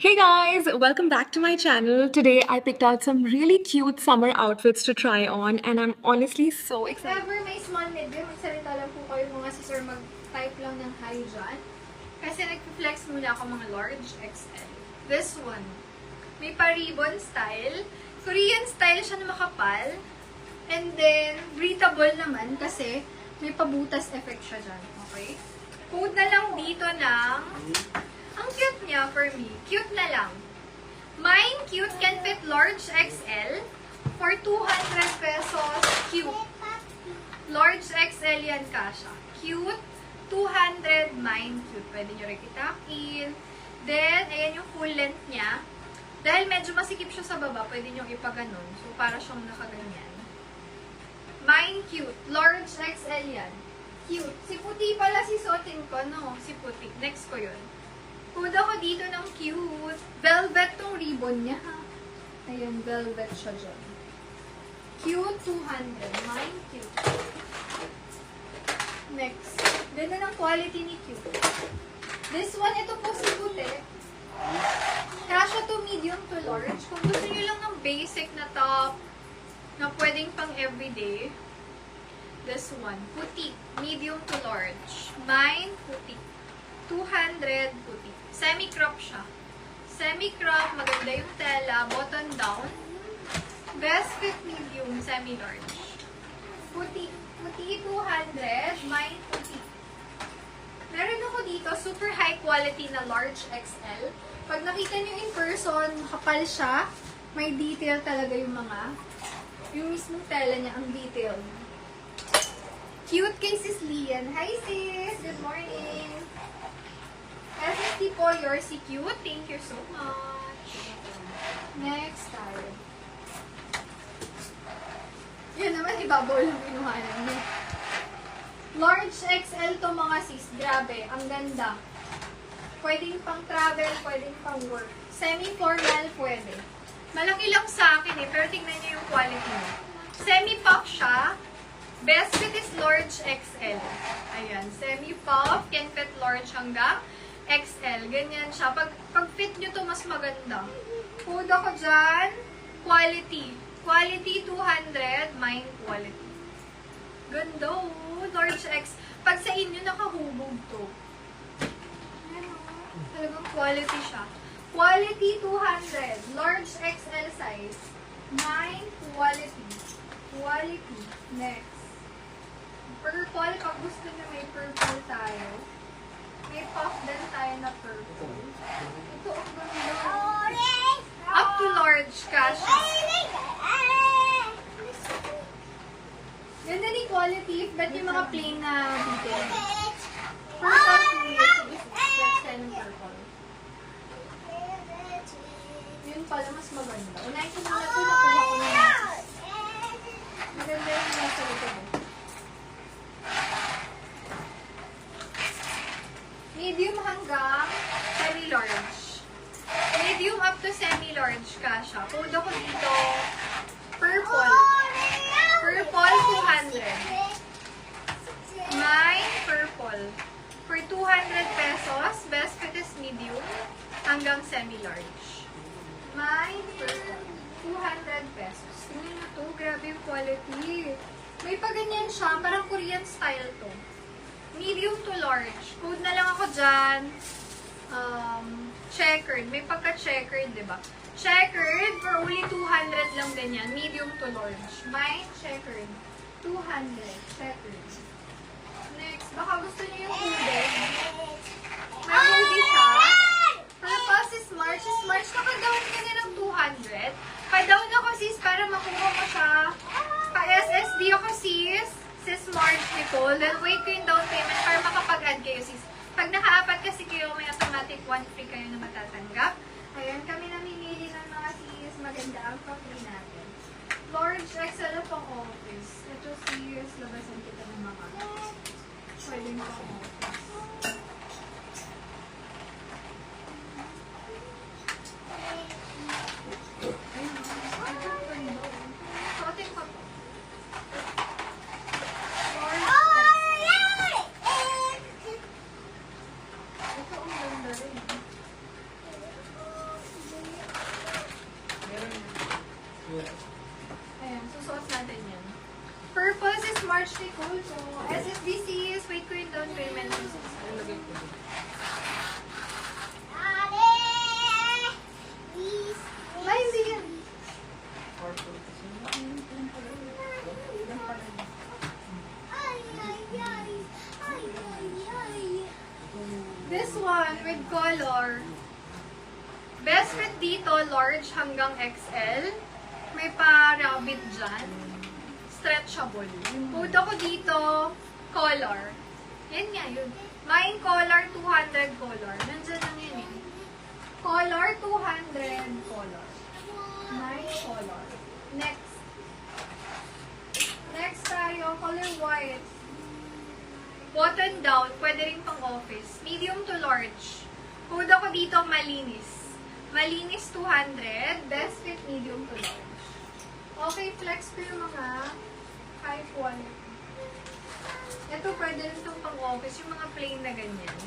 Hey guys, welcome back to my channel. Today I picked out some really cute summer outfits to try on and I'm honestly so If excited. ever may small medium, magsalita lang po kayo mga sis or mag-type lang ng hi dyan. Kasi nag-flex muna ako mga large XL. This one, may pa-ribbon style. Korean style siya na makapal. And then, breathable naman kasi may pabutas effect siya dyan. Okay? Code na lang dito ng, ang cute niya for me. Cute na lang. Mine cute can fit large XL for 200 pesos. Cute. Large XL yan kasha. Cute. 200 mine cute. Pwede nyo rin itakin. Then, ayan yung full length niya. Dahil medyo masikip siya sa baba, pwede nyo ipaganon. So, para siyang nakaganyan. Mine cute. Large XL yan. Cute. Si puti pala si suotin ko, no? Si puti. Next ko yun. Puda ko dito ng cute. Velvet tong ribbon niya, ha? Ayan, velvet siya dyan. Cute 200. Mine cute. Next. Ganda ng quality ni cute. This one, ito po si puti. Kasha to medium to large. Kung gusto nyo lang ng basic na top na pwedeng pang everyday, this one. Puti. Medium to large. Mine, puti. 200 puti. Semi-crop siya. Semi-crop, maganda yung tela, button down. Best fit medium, semi-large. Puti. Puti 200, mine puti. Meron ako dito, super high quality na large XL. Pag nakita nyo in person, kapal siya. May detail talaga yung mismong tela niya, ang detail. Cute kay Sis Lian. Hi sis! Good morning! SST po, you're si cute. Thank you so much. Next tayo. Yun naman, ibabaw lang pinuhanan niya. Large XL to mga sis. Grabe, ang ganda. Pwedeng pang travel, pwedeng pang work. Semi-formal, pwede. Malaki lang sa akin pero tingnan niyo yung quality niya. Semi-puff siya. Best fit is large XL. Ayan, semi-puff, can fit large hanggang XL. Ganyan siya. Pag fit nyo to, mas maganda. Code ako dyan. Quality. Quality 200. Mine quality. Ganda oh. Large X. Pag sa inyo, nakahubog to. Ano? Talagang quality siya. Quality 200. Large XL size. Mine quality. Quality. Next. Purple. Pag gusto nyo may purple tayo. May puff din tayo na purple. Ito ang ganda. Up to large cash. Ganda ni quality. Ba't yung mga plain na detail? Purple. Let's try ng purple. Yun pala mas maganda. Unahin ko muna ito. Nakuha ko na. Maganda yung nasa likod. Medium hanggang semi-large. Medium up to semi-large kasha. Code ako dito. Purple. Purple 200. Mine purple. For 200 pesos, best fit is medium hanggang semi-large. Mine purple. 200 pesos. Tingnan nyo to. Grabe yung quality. May paganyan siya. Parang Korean style to. Medium to large. Code na lang ako dyan. Checkered. May pagka-checkered, diba? Checkered for only 200 lang din yan. Medium to large. Mine checkered. 200. Checkered. Next. Baka gusto niyo yung hoodie. May hoodie siya. Tapos si Smart. Si Smart, naka-down ka na ng 200. Pa-down ako sis para makuha mo siya. Pa-SSD ako sis. Si Smart Nicole. Then wait ko yung down payment para makapag-add kayo sis. Pag naka-apat kasi kayo, may automatic 1 free kayo na matatanggap. Ayan, kami namimili ng mga sis. Maganda ang coffee natin. Large XL pang office. Ito sis, labasan kita ng mga. Pwede mo pang office. Suotin ko po. Ito ang ganda rin. payment mo sis? Nalagay ko dun. Ay, hindi yan. Or to. This one with color. Best fit dito, large hanggang XL. May pa-rabbit dyan. Stretchable. Code ako dito, color. Yan nga yun. Mine color, 200 color. Nandyan lang yun eh. Color, 200 color. Mine color. Next. Next tayo, color white. Button down, pwede rin pang office. Medium to large. Code ako dito, malinis. Malinis 200. Best fit, medium to large. Okay, flex ko yung mga high quality. Ito, pwede rin itong pang office. Yung mga plain na ganyan.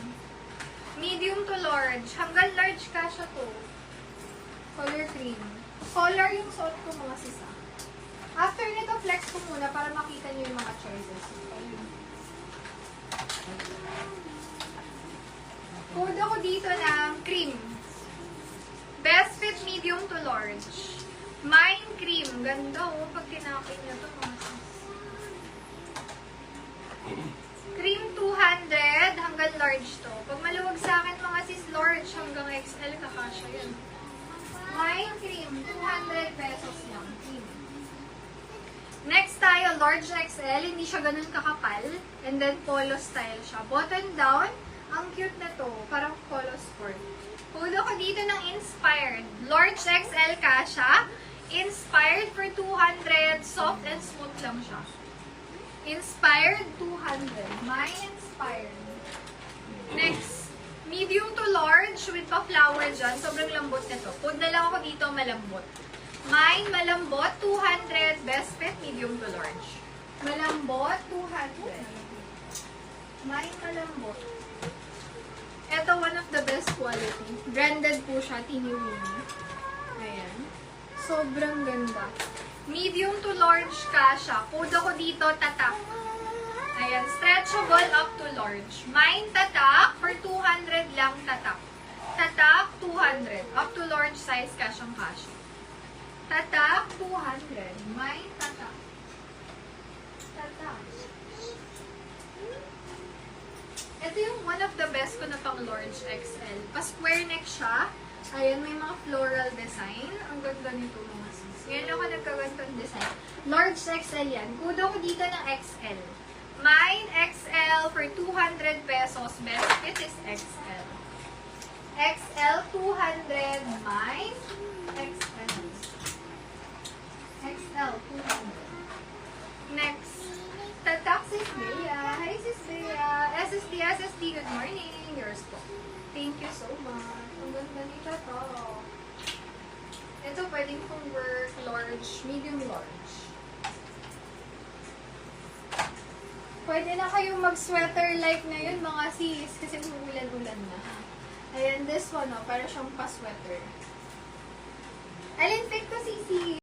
Medium to large. Hanggang large kasha to. Color cream. Color yung suot ko mga sisa. After nito, flex ko muna para makita nyo yung mga choices. Code ako dito ng cream. Best fit medium to large. Mine cream. Ganda oh, pag kinakain nyo ito mga sis. Cream 200 hanggang large to. Pag maluwag sa akin mga sis, large hanggang XL kakasya yun. Mine cream, 200 pesos lang. Cream. Next tayo, large XL. Hindi siya ganun kakapal. And then polo style siya. Button down. Ang cute na to. Parang polo sport. Code ako dito ng inspired. Large XL kasha. Inspired for 200. Soft and smooth lang siya. Inspired 200. My inspired. Next. Medium to large with pa-flower dyan. Sobrang lambot na to. Code na lang ako dito malambot. Mine malambot 200. Best fit medium to large. Malambot 200. Mine malambot. Ito, one of the best quality. Branded po siya, Teeny Weeny. Ayan. Sobrang ganda. Medium to large kasha. Code ako dito, tatak. Ayan, stretchable up to large. Mine tatak, for 200 lang tatak. Tatak, 200. Up to large size kasyang kasha. Tatak, 200. Mine tatak. Tatak. Ito yung one of the best ko na pang large XL. Pa-square neck siya. Ayan, may mga floral design. Ang ganda nito mga sis. Ngayon ako nagkagantong design. Large XL yan. Kudo ko dito ng XL. Mine XL for 200 pesos. Best fit is XL. XL 200. Mine XL. XL 200. Next. Tatak sis Bea. Hi sis Bea. SSD, good morning. Yours po. Thank you so much. Ang ganda ni Tatak. Ito pwedeng pong work large, medium large. Pwede na kayong mag-sweater like na yun mga sis kasi umuulan-ulan na. Ayan, this one oh, para siyang pa-sweater. Alin pick ko sisi?